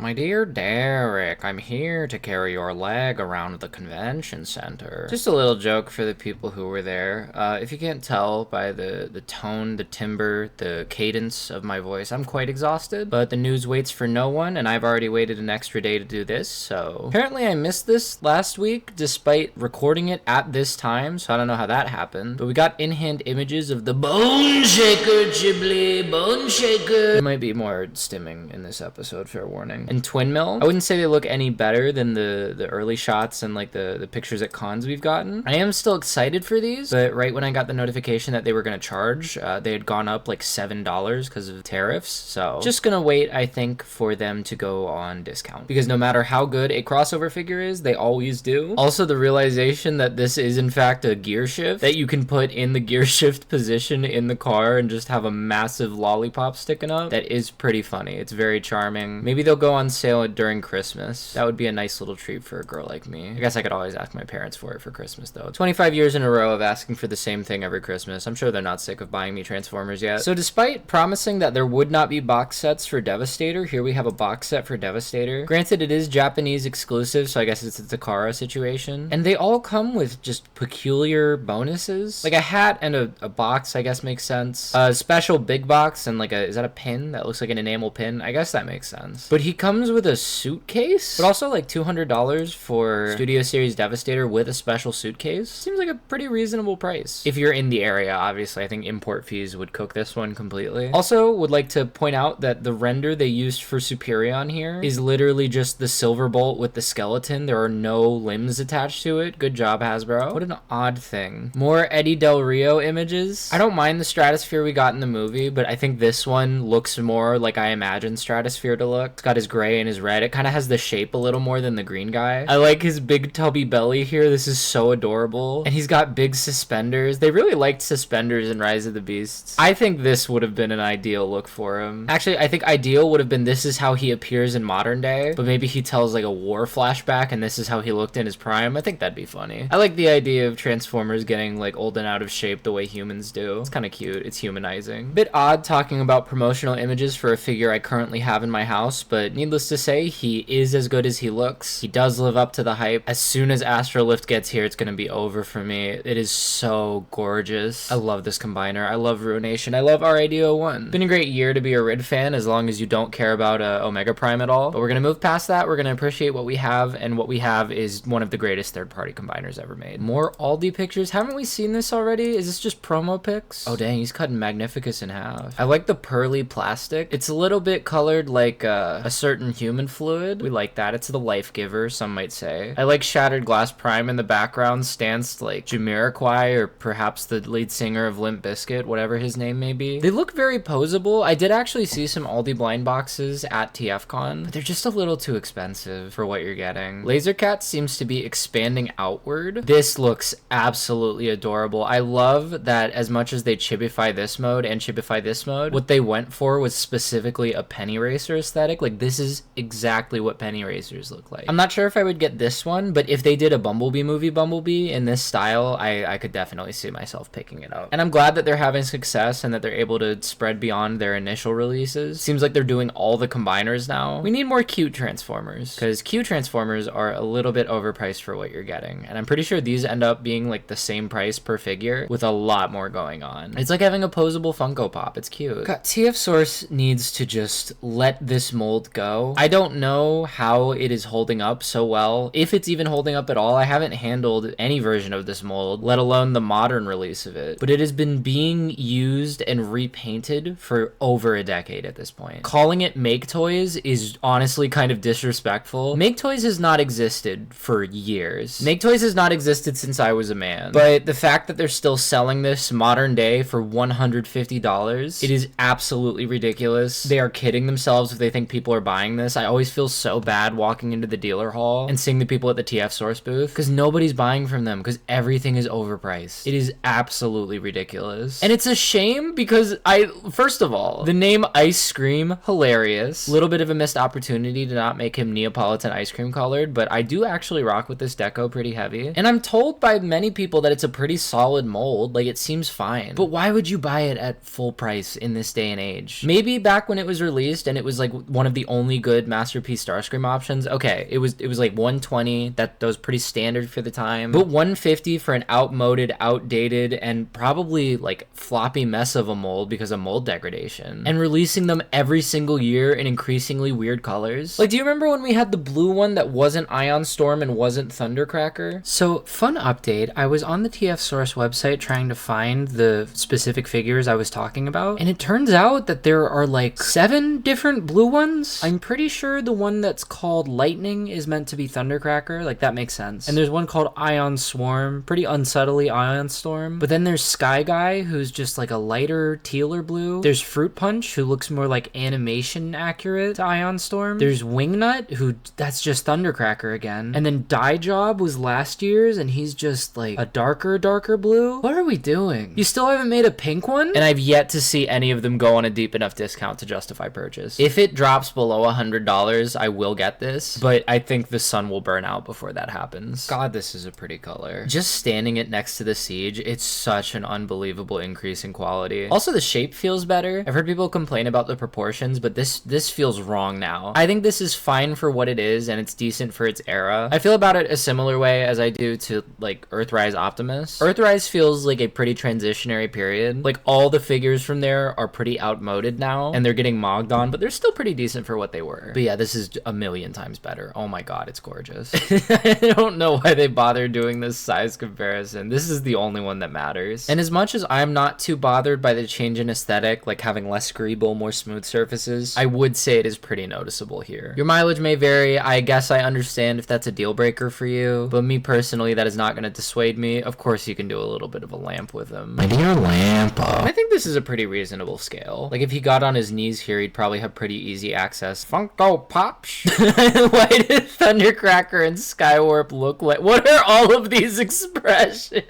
My dear Derek, I'm here to carry your leg around the convention center. Just a little joke for the people who were there. If you can't tell by the tone, the timbre, the cadence of my voice, I'm quite exhausted, but the news waits for no one, and I've already waited an extra day to do this, so... Apparently I missed this last week, despite recording it at this time, so I don't know how that happened, but we got in-hand images of the Bone Shaker, Ghibli, Bone Shaker. There might be more stimming in this episode, fair warning. And Twin Mill, I wouldn't say they look any better than the early shots and like the pictures at cons we've gotten. I am still excited for these, but right when I got the notification that they were going to charge, they had gone up like $7 because of tariffs. So just gonna wait, I think, for them to go on discount, because no matter how good a crossover figure is, they always do. Also, the realization that this is in fact a gear shift that you can put in the gear shift position in the car and just have a massive lollipop sticking up, that is pretty funny. It's very charming. Maybe they'll go on sale during Christmas. That would be a nice little treat for a girl like me. I guess I could always ask my parents for it for Christmas though. 25 years in a row of asking for the same thing every Christmas. I'm sure they're not sick of buying me Transformers yet. So despite promising that there would not be box sets for Devastator, here we have a box set for Devastator. Granted, it is Japanese exclusive, so I guess it's a Takara situation. And they all come with just peculiar bonuses. Like a hat and a box, I guess makes sense. A special big box and like is that a pin? That looks like an enamel pin. I guess that makes sense. But he comes with a suitcase, but also like $200 for Studio Series Devastator with a special suitcase. Seems like a pretty reasonable price. If you're in the area, obviously, I think import fees would cook this one completely. Also, would like to point out that the render they used for Superion here is literally just the silver bolt with the skeleton. There are no limbs attached to it. Good job, Hasbro. What an odd thing. More Eddie Del Rio images. I don't mind the Stratosphere we got in the movie, but I think this one looks more like I imagined Stratosphere to look. It's got his gray and his red. It kind of has the shape a little more than the green guy. I like his big tubby belly here. This is so adorable. And he's got big suspenders. They really liked suspenders in Rise of the Beasts. I think this would have been an ideal look for him. Actually, I think ideal would have been this is how he appears in modern day, but maybe he tells like a war flashback and this is how he looked in his prime. I think that'd be funny. I like the idea of Transformers getting like old and out of shape the way humans do. It's kind of cute. It's humanizing. Bit odd talking about promotional images for a figure I currently have in my house, but needless to say, he is as good as he looks. He does live up to the hype. As soon as Astrolift gets here, it's gonna be over for me. It is so gorgeous. I love this combiner. I love Ruination. I love RAD01. Been a great year to be a Rid fan, as long as you don't care about Omega Prime at all. But we're gonna move past that. We're gonna appreciate what we have, and what we have is one of the greatest third-party combiners ever made. More Aldi pictures. Haven't we seen this already? Is this just promo pics? Oh dang, he's cutting Magnificus in half. I like the pearly plastic. It's a little bit colored like a certain human fluid. We like that. It's the Life Giver, some might say. I like Shattered Glass Prime in the background, stance like Jamiroquai, or perhaps the lead singer of Limp Bizkit, whatever his name may be. They look very posable. I did actually see some Aldi blind boxes at TFCON, but they're just a little too expensive for what you're getting. Lasercat seems to be expanding outward. This looks absolutely adorable. I love that as much as they chibify this mode and chibify this mode, what they went for was specifically a penny racer aesthetic. Like, this is exactly what penny racers look like. I'm not sure if I would get this one, but if they did a Bumblebee movie Bumblebee in this style, I could definitely see myself picking it up. And I'm glad that they're having success and that they're able to spread beyond their initial releases. Seems like they're doing all the combiners now. We need more cute Transformers, because cute Transformers are a little bit overpriced for what you're getting. And I'm pretty sure these end up being like the same price per figure with a lot more going on. It's like having a posable Funko Pop. It's cute. God, TF Source needs to just let this mold go. I don't know how it is holding up so well, if it's even holding up at all. I haven't handled any version of this mold, let alone the modern release of it, but it has been being used and repainted for over a decade at this point. Calling it Make Toys is honestly kind of disrespectful. Make Toys has not existed for years. Make Toys has not existed since I was a man, but the fact that they're still selling this modern day for $150, it is absolutely ridiculous. They are kidding themselves if they think people are buying this. I always feel so bad walking into the dealer hall and seeing the people at the TF Source booth, because nobody's buying from them because everything is overpriced. It is absolutely ridiculous. And it's a shame because first of all, the name Ice Cream, hilarious. Little bit of a missed opportunity to not make him Neapolitan ice cream colored, but I do actually rock with this deco pretty heavy. And I'm told by many people that it's a pretty solid mold. Like, it seems fine. But why would you buy it at full price in this day and age? Maybe back when it was released and it was like one of the only only good Masterpiece Starscream options. Okay, it was like 120. That was pretty standard for the time. But 150 for an outmoded, outdated, and probably like floppy mess of a mold because of mold degradation. And releasing them every single year in increasingly weird colors. Like, do you remember when we had the blue one that wasn't Ion Storm and wasn't Thundercracker? So, fun update. I was on the TF Source website trying to find the specific figures I was talking about, and it turns out that there are like 7 different blue ones. I'm pretty sure the one that's called Lightning is meant to be Thundercracker. Like, that makes sense. And there's one called Ion Swarm, pretty unsubtly Ion Storm. But then there's Sky Guy, who's just like a lighter tealer blue. There's Fruit Punch, who looks more like animation accurate to Ion Storm. There's Wingnut, who that's just Thundercracker again. And then Dye Job was last year's, and he's just like a darker blue. What are we doing? You still haven't made a pink one? And I've yet to see any of them go on a deep enough discount to justify purchase. If it drops below $100, I will get this, but I think the sun will burn out before that happens. God, this is a pretty color. Just standing it next to the Siege, it's such an unbelievable increase in quality. Also, the shape feels better. I've heard people complain about the proportions, but this feels wrong now. I think this is fine for what it is, and it's decent for its era. I feel about it a similar way as I do to like Earthrise Optimus. Earthrise feels like a pretty transitionary period. Like, all the figures from there are pretty outmoded now, and they're getting mogged on, but they're still pretty decent for what they were. But yeah, this is a million times better. Oh my god, it's gorgeous. I don't know why they bothered doing this size comparison. This is the only one that matters. And as much as I'm not too bothered by the change in aesthetic, like having less greeble, more smooth surfaces, I would say it is pretty noticeable here. Your mileage may vary. I guess I understand if that's a deal breaker for you, but me personally, that is not going to dissuade me. Of course, you can do a little bit of a lamp with him. My dear Lampa. I think this is a pretty reasonable scale. Like, if he got on his knees here, he'd probably have pretty easy access. Funko Pops. Why did Thundercracker and Skywarp look like? What are all of these expressions?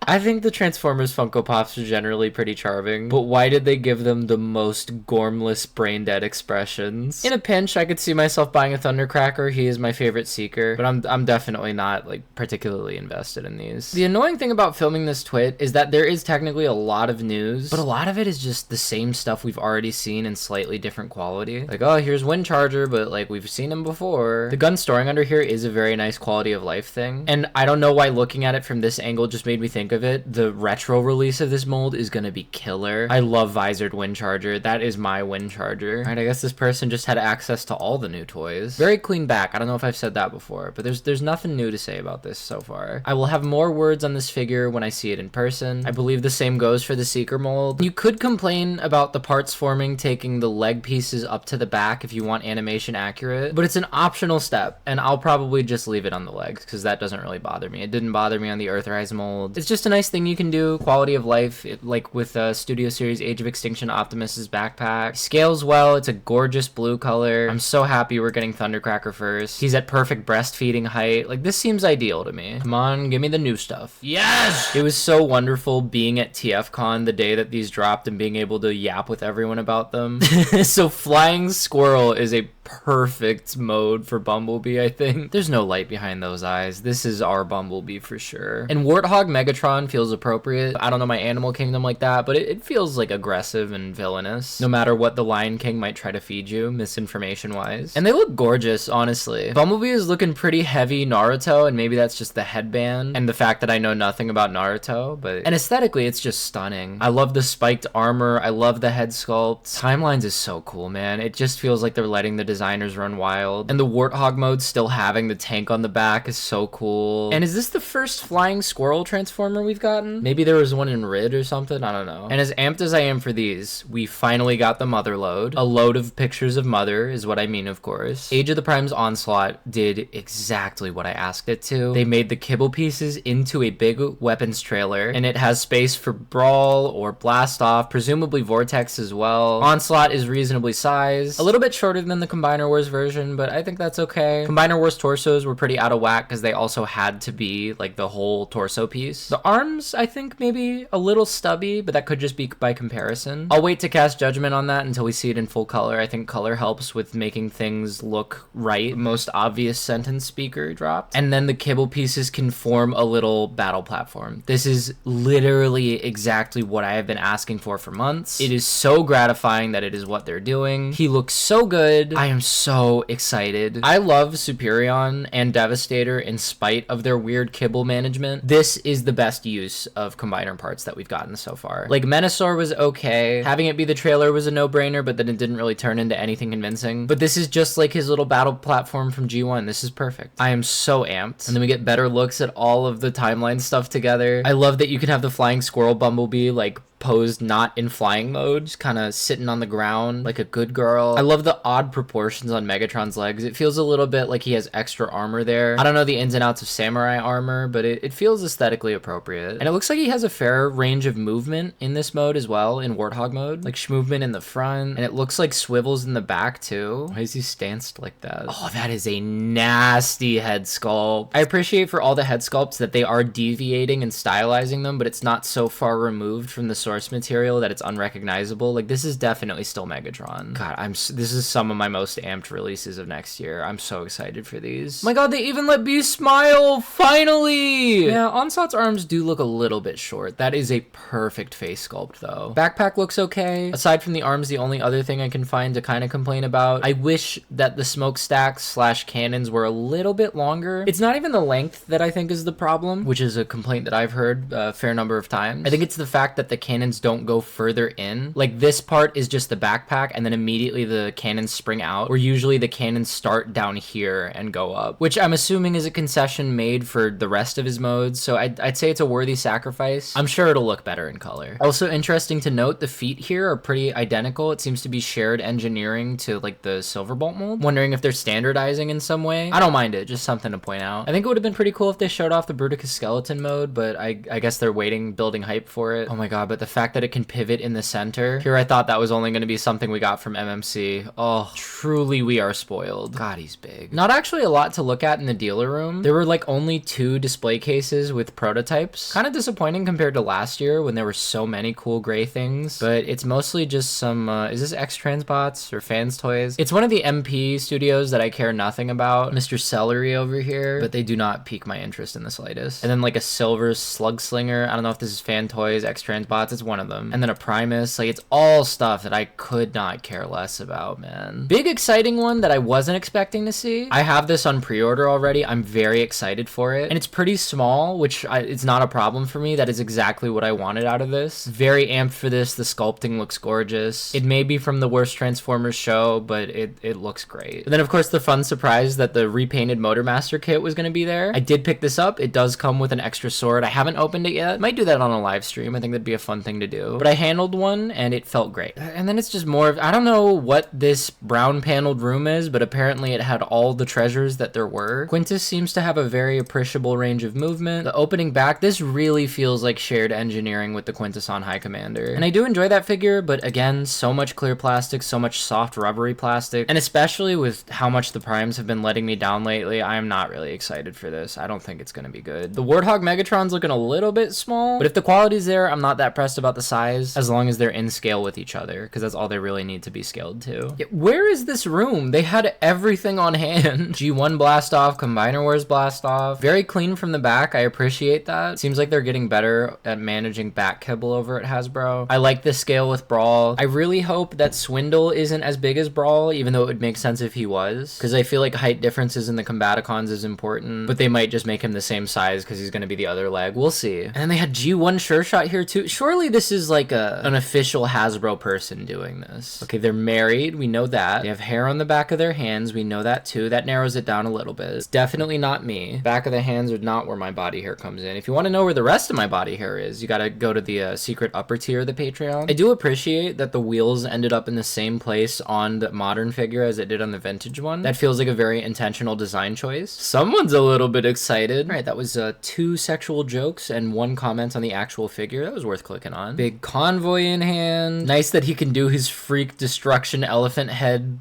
I think the Transformers Funko Pops are generally pretty charming, but why did they give them the most gormless, brain-dead expressions? In a pinch, I could see myself buying a Thundercracker. He is my favorite Seeker, but I'm definitely not, like, particularly invested in these. The annoying thing about filming this twit is that there is technically a lot of news, but a lot of it is just the same stuff we've already seen in slightly different quality. Like, oh, here's Windcharger, but, like, we've seen him before. The gun storing under here is a very nice quality of life thing, and I don't know why looking at it from this angle just made me think of it. The retro release of this mold is gonna be killer. I love visored Windcharger. That is my Windcharger. Alright, I guess this person just had access to all the new toys. Very clean back. I don't know if I've said that before, but there's nothing new to say about this so far. I will have more words on this figure when I see it in person. I believe the same goes for the Seeker mold. You could complain about the parts forming taking the leg pieces up to the back if you want animation accurate, but it's an optional step, and I'll probably just leave it on the legs because that doesn't really bother me. It didn't bother me on the Earthrise mold. It's just a nice thing you can do. Quality of life, like with Studio Series Age of Extinction Optimus's backpack. Scales well. It's a gorgeous blue color. I'm so happy we're getting Thundercracker first. He's at perfect breastfeeding height. Like, this seems ideal to me. Come on, give me the new stuff. Yes! It was so wonderful being at TFCON the day that these dropped and being able to yap with everyone about them. So Flying Squirrel is a perfect mode for Bumblebee, I think. There's no light behind those eyes. This is our Bumblebee for sure. And Warthog Megatron feels appropriate. I don't know my Animal Kingdom like that, but it feels like aggressive and villainous, no matter what the Lion King might try to feed you, misinformation-wise. And they look gorgeous, honestly. Bumblebee is looking pretty heavy Naruto, and maybe that's just the headband and the fact that I know nothing about Naruto, but... And aesthetically, it's just stunning. I love the spiked armor. I love the head sculpt. Timelines is so cool, man. It just feels like they're letting the designers run wild. And the Warthog mode still having the tank on the back is so cool. And is this the first Flying Squirrel Transformer we've gotten? Maybe there was one in Rid or something? I don't know. And as amped as I am for these, we finally got the Mother load. A load of pictures of Mother is what I mean, of course. Age of the Prime's Onslaught did exactly what I asked it to. They made the kibble pieces into a big weapons trailer, and it has space for Brawl or Blast Off, presumably Vortex as well. Onslaught is reasonably sized, a little bit shorter than the combined Combiner Wars version, but I think that's okay. Combiner Wars torsos were pretty out of whack because they also had to be like the whole torso piece. The arms, I think maybe a little stubby, but that could just be by comparison. I'll wait to cast judgment on that until we see it in full color. I think color helps with making things look right. Most obvious sentence speaker dropped. And then the kibble pieces can form a little battle platform. This is literally exactly what I have been asking for months. It is so gratifying that it is what they're doing. He looks so good. I am so excited. I love Superion and Devastator in spite of their weird kibble management. This is the best use of combiner parts that we've gotten so far. Like Menasor was okay. Having it be the trailer was a no-brainer, but then it didn't really turn into anything convincing. But this is just like his little battle platform from G1. This is perfect. I am so amped. And then we get better looks at all of the timeline stuff together. I love that you can have the flying squirrel Bumblebee like posed not in flying mode, just kind of sitting on the ground like a good girl. I love the odd proportions on Megatron's legs. It feels a little bit like he has extra armor there. I don't know the ins and outs of samurai armor, but it feels aesthetically appropriate. And it looks like he has a fair range of movement in this mode as well, in Warthog mode. Like movement in the front, and it looks like swivels in the back too. Why is he stanced like that? Oh, that is a nasty head sculpt. I appreciate for all the head sculpts that they are deviating and stylizing them, but it's not so far removed from the source material that it's unrecognizable. Like, this is definitely still Megatron. God, this is some of my most amped releases of next year. I'm so excited for these. My god, they even let Beast smile! Finally! Yeah, Onslaught's arms do look a little bit short. That is a perfect face sculpt, though. Backpack looks okay. Aside from the arms, the only other thing I can find to kind of complain about, I wish that the smokestacks / cannons were a little bit longer. It's not even the length that I think is the problem, which is a complaint that I've heard a fair number of times. I think it's the fact that the cannons don't go further in. Like, this part is just the backpack, and then immediately the cannons spring out, where usually the cannons start down here and go up, which I'm assuming is a concession made for the rest of his modes, so I'd say it's a worthy sacrifice. I'm sure it'll look better in color. Also interesting to note, the feet here are pretty identical. It seems to be shared engineering to like the Silverbolt mold. Wondering if they're standardizing in some way. I don't mind it, just something to point out. I think it would have been pretty cool if they showed off the Bruticus skeleton mode, but I guess they're building hype for it. Oh my god, but the fact that it can pivot in the center. Here I thought that was only going to be something we got from MMC. Oh, truly we are spoiled. God, he's big. Not actually a lot to look at in the dealer room. There were like only 2 display cases with prototypes. Kind of disappointing compared to last year when there were so many cool gray things, but it's mostly just some, is this X-Transbots or Fans Toys? It's one of the MP studios that I care nothing about. Mr. Celery over here, but they do not pique my interest in the slightest. And then like a silver slug slinger. I don't know if this is Fan Toys, X-Transbots, it's one of them. And then a Primus. Like, it's all stuff that I could not care less about, man. Big exciting one that I wasn't expecting to see. I have this on pre-order already. I'm very excited for it. And it's pretty small, which it's not a problem for me. That is exactly what I wanted out of this. Very amped for this. The sculpting looks gorgeous. It may be from the worst Transformers show, but it looks great. And then, of course, the fun surprise that the repainted Motormaster kit was going to be there. I did pick this up. It does come with an extra sword. I haven't opened it yet. Might do that on a live stream. I think that'd be a fun thing to do. But I handled one and it felt great. And then it's just more of, I don't know what this brown paneled room is, but apparently it had all the treasures that there were. Quintus seems to have a very appreciable range of movement. The opening back, this really feels like shared engineering with the Quintus on High Commander. And I do enjoy that figure, but again, so much clear plastic, so much soft rubbery plastic. And especially with how much the primes have been letting me down lately, I am not really excited for this. I don't think it's going to be good. The Warthog Megatron's looking a little bit small, but if the quality's there, I'm not that pressed about the size, as long as they're in scale with each other, because that's all they really need to be scaled to. Yeah, where is this room? They had everything on hand. G1 blast off, Combiner Wars blast off. Very clean from the back. I appreciate that. Seems like they're getting better at managing back kibble over at Hasbro. I like the scale with Brawl. I really hope that Swindle isn't as big as Brawl, even though it would make sense if he was, because I feel like height differences in the Combaticons is important, but they might just make him the same size because he's going to be the other leg. We'll see. And then they had G1 Sure Shot here too. Surely this is like an official Hasbro person doing this. Okay, they're married. We know that. They have hair on the back of their hands. We know that too. That narrows it down a little bit. It's definitely not me. Back of the hands are not where my body hair comes in. If you want to know where the rest of my body hair is, you got to go to the secret upper tier of the Patreon. I do appreciate that the wheels ended up in the same place on the modern figure as it did on the vintage one. That feels like a very intentional design choice. Someone's a little bit excited. All right, that was 2 sexual jokes and 1 comment on the actual figure. That was worth clicking on. Big Convoy in hand. Nice that he can do his freak destruction elephant head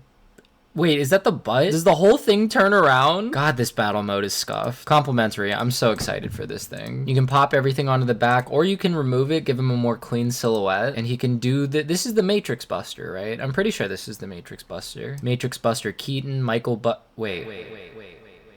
Wait, is that the butt? Does the whole thing turn around? God, this battle mode is scuffed. Complimentary. I'm so excited for this thing. You can pop everything onto the back, or you can remove it, give him a more clean silhouette, and he can do the... This is the Matrix Buster, right? I'm pretty sure this is the Matrix Buster. Matrix Buster Keaton, Michael Wait.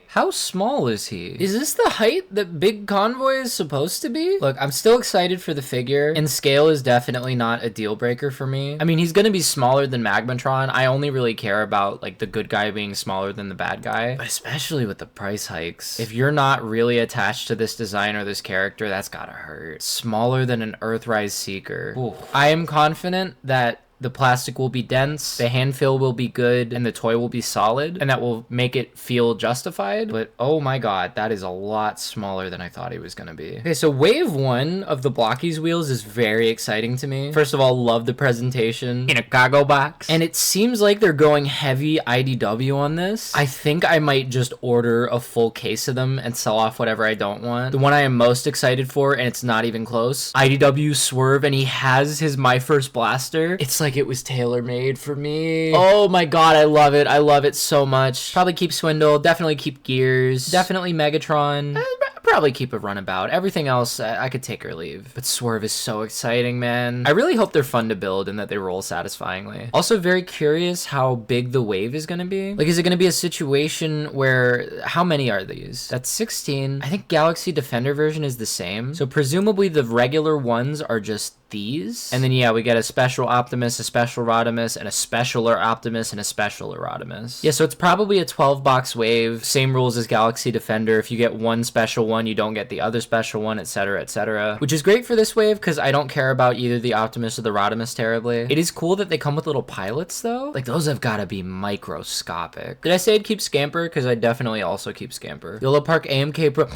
How small is he? Is this the height that Big Convoy is supposed to be? Look, I'm still excited for the figure, and scale is definitely not a deal breaker for me. I mean, he's gonna be smaller than Magmatron. I only really care about like the good guy being smaller than the bad guy, but especially with the price hikes. If you're not really attached to this design or this character, that's gotta hurt. Smaller than an Earthrise Seeker. Ooh. I am confident that the plastic will be dense, the hand feel will be good, and the toy will be solid, and that will make it feel justified. But oh my god, that is a lot smaller than I thought he was gonna be. Okay, so wave 1 of the Blokees Wheels is very exciting to me. First of all, love the presentation in a cargo box, and it seems like they're going heavy IDW on this. I think I might just order a full case of them and sell off whatever I don't want. The one I am most excited for, and it's not even close, IDW Swerve, and he has his My First Blaster. It's like it was tailor-made for me. Oh my god, I love it. I love it so much. Probably keep Swindle, definitely keep Gears, definitely Megatron. Probably keep a runabout. Everything else, I could take or leave. But Swerve is so exciting, man. I really hope they're fun to build and that they roll satisfyingly. Also very curious how big the wave is gonna be. Like, is it gonna be a situation where, how many are these? That's 16. I think Galaxy Defender version is the same. So presumably the regular ones are just these. And then, yeah, we get a special Optimus, a special Rodimus, and a specialer Optimus, and a specialer Rodimus. Yeah, so it's probably a 12-box wave. Same rules as Galaxy Defender. If you get one special one, you don't get the other special one, etc., etc. Which is great for this wave, because I don't care about either the Optimus or the Rodimus terribly. It is cool that they come with little pilots, though. Like, those have got to be microscopic. Did I say I'd keep Scamper? Because I definitely also keep Scamper. Yolo Park AMK Pro...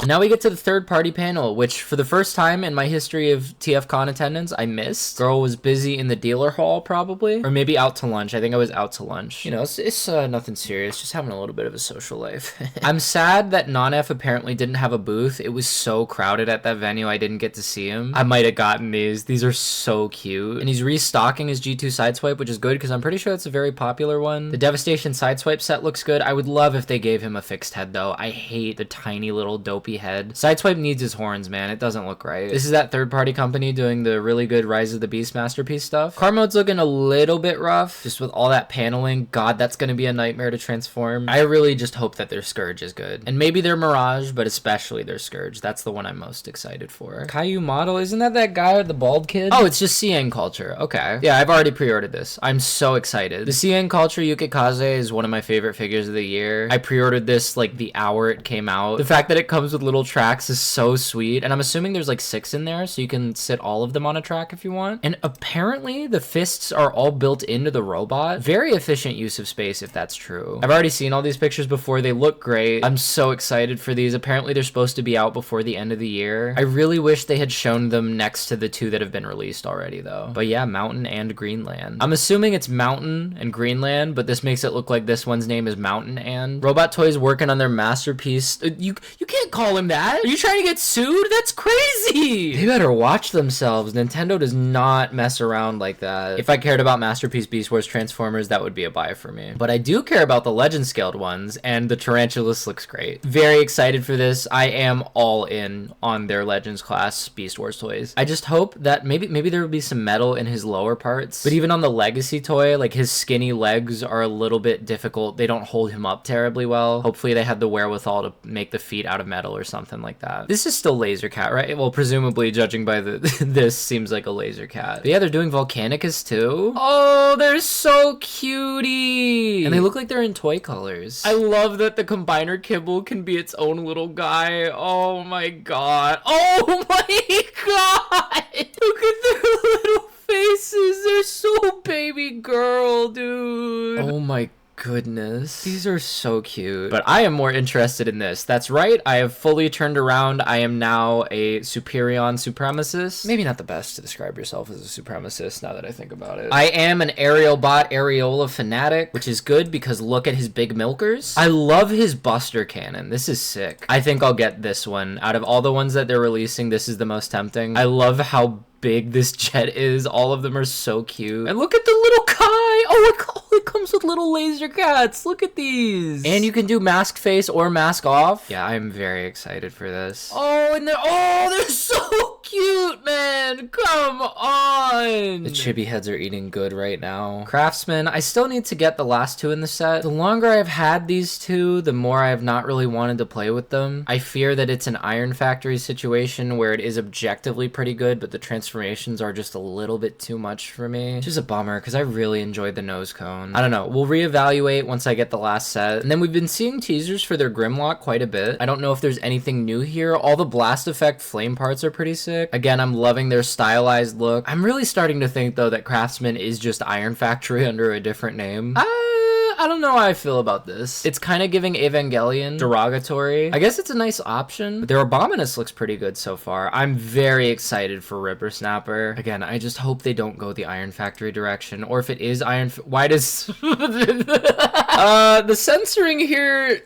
Now we get to the third-party panel, which for the first time in my history of TFCON attendance, I missed. Girl was busy in the dealer hall, probably. Or maybe out to lunch. I think I was out to lunch. You know, it's nothing serious, just having a little bit of a social life. I'm sad that Non-F apparently didn't have a booth. It was so crowded at that venue, I didn't get to see him. I might have gotten these. These are so cute. And he's restocking his G2 Sideswipe, which is good, because I'm pretty sure that's a very popular one. The Devastation Sideswipe set looks good. I would love if they gave him a fixed head, though. I hate the tiny little dopey head. Sideswipe needs his horns, man. It doesn't look right. This is that third-party company doing the really good Rise of the Beast Masterpiece stuff. Car mode's looking a little bit rough, just with all that paneling. God, that's gonna be a nightmare to transform. I really just hope that their Scourge is good. And maybe their Mirage, but especially their Scourge. That's the one I'm most excited for. Caillou model, isn't that guy with the bald kid? Oh, it's just CN Culture. Okay. Yeah, I've already pre-ordered this. I'm so excited. The CN Culture Yukikaze is one of my favorite figures of the year. I pre-ordered this like the hour it came out. The fact that it comes with little tracks is so sweet, and I'm assuming there's like 6 in there, so you can sit all of them on a track if you want. And apparently the fists are all built into the robot. Very efficient use of space if that's true. I've already seen all these pictures before. They look great. I'm so excited for these. Apparently they're supposed to be out before the end of the year. I really wish they had shown them next to the 2 that have been released already though. But yeah, Mountain and Greenland. I'm assuming it's Mountain and Greenland, but this makes it look like this one's name is Mountain and. Robot Toys working on their masterpiece. You can't call him that. Are you trying to get sued? That's crazy. They better watch themselves. Nintendo does not mess around like that. If I cared about Masterpiece Beast Wars Transformers, that would be a buy for me. But I do care about the Legend scaled ones, and the Tarantulas looks great. Very excited for this. I am all in on their Legends class Beast Wars toys. I just hope that maybe there will be some metal in his lower parts. But even on the Legacy toy, like his skinny legs are a little bit difficult. They don't hold him up terribly well. Hopefully they had the wherewithal to make the feet out of metal or something like that. This is still Laser Cat, right? Well, presumably, judging by the this seems like a Laser Cat. But yeah, they're doing Volcanicus too. Oh, they're so cutie! And they look like they're in toy colors. I love that the Combiner Kibble can be its own little guy. Oh my god. Oh my god! Look at their little faces. They're so baby girl, dude. Oh my goodness, these are so cute. But I am more interested in this. That's right, I have fully turned around. I am now a Superion supremacist. Maybe not the best to describe yourself as a supremacist now that I think about it. I am an Aerial Bot Areola fanatic, which is good because look at his big milkers. I love his Buster Cannon. This is sick. I think I'll get this one. Out of all the ones that they're releasing, this is the most tempting. I love how big this jet is. All of them are so cute. And look at the little Kai. Oh, it comes with little little laser cats. Look at these. And you can do mask face or mask off. Yeah, I'm very excited for this. Oh, and they're so cute, man. Come on. The chibi heads are eating good right now. Craftsman, I still need to get the last two in the set. The longer I've had these two, the more I have not really wanted to play with them. I fear that it's an Iron Factory situation where it is objectively pretty good, but the transformations are just a little bit too much for me. Which is a bummer because I really enjoyed the nose cone. I don't know. We'll reevaluate once I get the last set. And then we've been seeing teasers for their Grimlock quite a bit. I don't know if there's anything new here. All the blast effect flame parts are pretty sick. Again, I'm loving their stylized look. I'm really starting to think though that Craftsman is just Iron Factory under a different name. I don't know how I feel about this. It's kind of giving Evangelion derogatory. I guess it's a nice option, but their Abominus looks pretty good so far. I'm very excited for Ripper Snapper. Again, I just hope they don't go the Iron Factory direction, or if it is why does the censoring here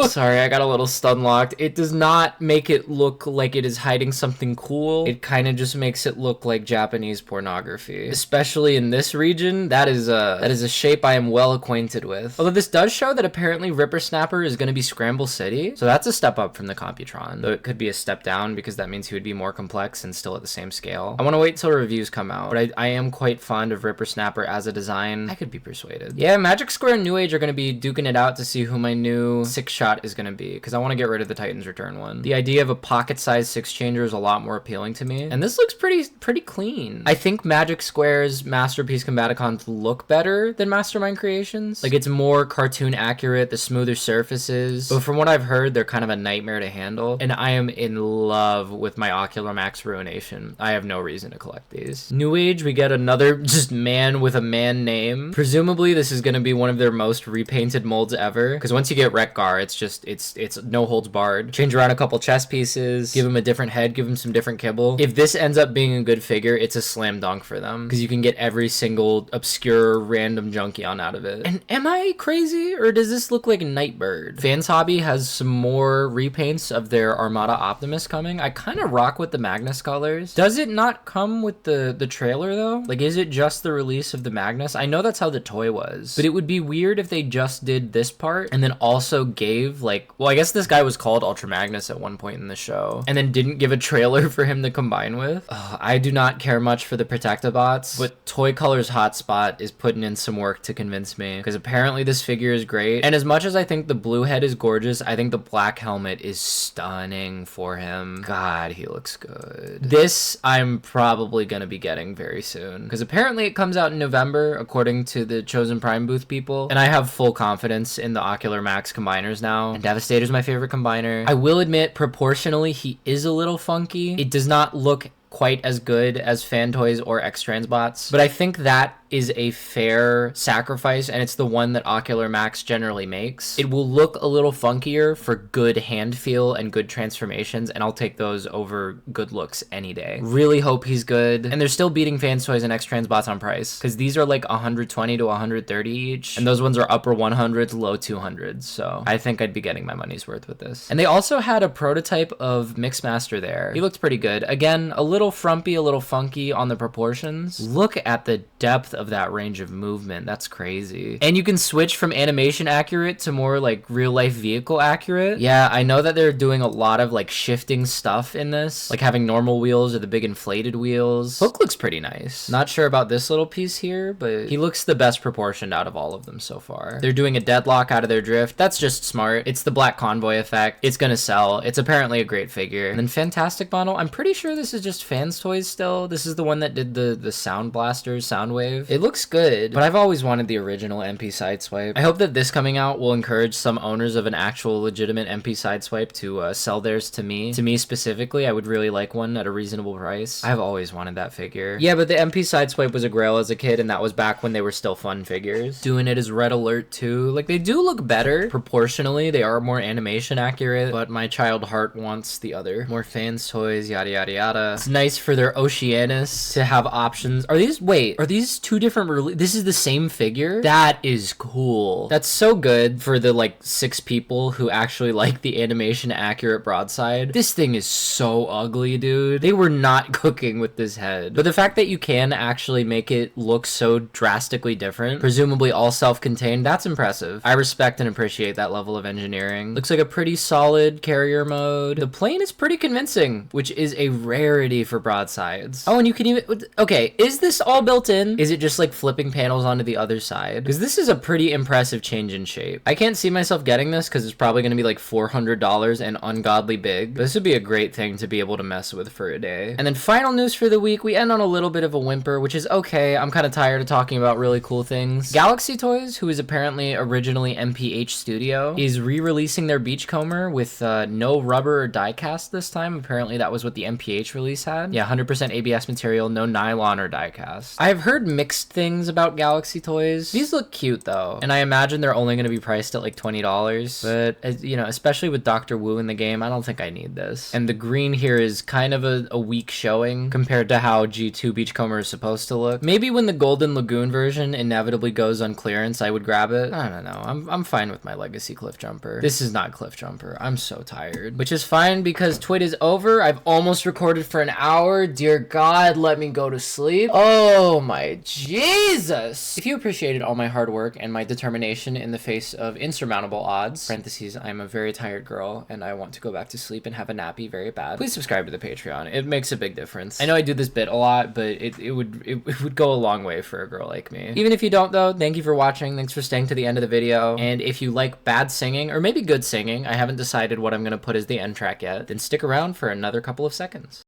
sorry, I got a little stun locked. It does not make it look like it is hiding something cool. It kind of just makes it look like Japanese pornography, especially in this region. That is a shape I am well acquainted with. Although this does show that apparently Ripper Snapper is going to be Scramble City, so that's a step up from the Computron, though it could be a step down because that means he would be more complex and still at the same scale. I want to wait till reviews come out, but I am quite fond of Ripper Snapper as a design. I could be persuaded. Yeah, Magic Square and New Age are going to be duking it out to see who my new 6-shot is going to be, because I want to get rid of the Titans Return one. The idea of a pocket-sized 6-changer is a lot more appealing to me, and this looks pretty clean. I think Magic Square's Masterpiece Combaticons look better than Mastermind Creations. Like, it's more cartoon accurate, the smoother surfaces, but from what I've heard, they're kind of a nightmare to handle, and I am in love with my Ocular Max Ruination. I have no reason to collect these. New Age, we get another just man with a man name. Presumably, this is going to be one of their most repainted molds ever, because once you get Rekgar, it's no holds barred. Change around a couple chest pieces, give him a different head, give him some different kibble. If this ends up being a good figure, it's a slam dunk for them, because you can get every single obscure random Junkion out of it. And am I crazy, or does this look like Nightbird? Fans Hobby has some more repaints of their Armada Optimus coming. I kind of rock with the Magnus colors. Does it not come with the trailer though? Like, is it just the release of the Magnus? I know that's how the toy was, but it would be weird if they just did this part and then also gave, like, well, I guess this guy was called Ultra Magnus at one point in the show, and then didn't give a trailer for him to combine with. Ugh, I do not care much for the Protectobots, but Toy Colors Hotspot is putting in some work to convince me, because apparently this figure is great, and as much as I think the blue head is gorgeous, I think the black helmet is stunning for him. God, he looks good. This I'm probably gonna be getting very soon, because apparently it comes out in November according to the Chosen Prime booth people, and I have full confidence in the Ocular Max combiners now, and Devastator's my favorite combiner. I will admit, proportionally, he is a little funky. It does not look quite as good as Fan Toys or X-Transbots, but I think that is a fair sacrifice, and it's the one that Ocular Max generally makes. It will look a little funkier for good hand feel and good transformations, and I'll take those over good looks any day. Really hope he's good, and they're still beating Fan Toys and X-Transbots on price, because these are like 120 to 130 each, and those ones are upper 100s, low 200s, so I think I'd be getting my money's worth with this. And they also had a prototype of Mixmaster there. He looked pretty good. Again, a little frumpy, a little funky on the proportions. Look at the depth of that range of movement. That's crazy. And you can switch from animation accurate to more like real life vehicle accurate. Yeah, I know that they're doing a lot of like shifting stuff in this, like having normal wheels or the big inflated wheels. Hook looks pretty nice. Not sure about this little piece here, but he looks the best proportioned out of all of them so far. They're doing a deadlock out of their drift. That's just smart. It's the Black Convoy effect. It's gonna sell. It's apparently a great figure. And then Fantastic Bundle, I'm pretty sure this is just Fans Toys still. This is the one that did the Sound Blasters Soundwave. It looks good, but I've always wanted the original MP Sideswipe. I hope that this coming out will encourage some owners of an actual legitimate MP Sideswipe to sell theirs to me. To me specifically, I would really like one at a reasonable price. I've always wanted that figure. Yeah, but the MP Sideswipe was a grail as a kid, and that was back when they were still fun figures. Doing it as Red Alert too. Like, they do look better proportionally. They are more animation accurate, but my child heart wants the other. More Fans Toys, yada yada yada. It's nice for their Oceanus to have options. Are these, wait, are these two two different this is the same figure? That is cool. That's so good for the like 6 people who actually like the animation accurate broadside. This thing is so ugly, dude. They were not cooking with this head. But the fact that you can actually make it look so drastically different, presumably all self-contained, that's impressive. I respect and appreciate that level of engineering. Looks like a pretty solid carrier mode. The plane is pretty convincing, which is a rarity for broadsides. Oh, and you can even, okay, is this all built in? Is it just like flipping panels onto the other side? Because this is a pretty impressive change in shape. I can't see myself getting this because it's probably going to be like $400 and ungodly big. This would be a great thing to be able to mess with for a day. And then final news for the week, we end on a little bit of a whimper, which is okay. I'm kind of tired of talking about really cool things. Galaxy Toys, who is apparently originally MPH Studio, is re-releasing their Beachcomber with no rubber or die cast this time. Apparently that was what the MPH release had. Yeah, 100% ABS material, no nylon or die cast. I've heard mixed things about Galaxy Toys. These look cute though, and I imagine they're only going to be priced at like $20, but you know, especially with Dr. Wu in the game, I don't think I need this. And the green here is kind of a weak showing compared to how G2 Beachcomber is supposed to look. Maybe when the Golden Lagoon version inevitably goes on clearance, I would grab it. I don't know. I'm fine with my Legacy Cliff Jumper. This is not Cliff Jumper. I'm so tired. Which is fine because Twit is over. I've almost recorded for an hour. Dear God, let me go to sleep. Oh my Jesus. If you appreciated all my hard work and my determination in the face of insurmountable odds, parentheses, I'm a very tired girl and I want to go back to sleep and have a nappy very bad, please subscribe to the Patreon. It makes a big difference. I know I do this bit a lot, but it would go a long way for a girl like me. Even if you don't though, thank you for watching. Thanks for staying to the end of the video. And if you like bad singing or maybe good singing, I haven't decided what I'm going to put as the end track yet, then stick around for another couple of seconds.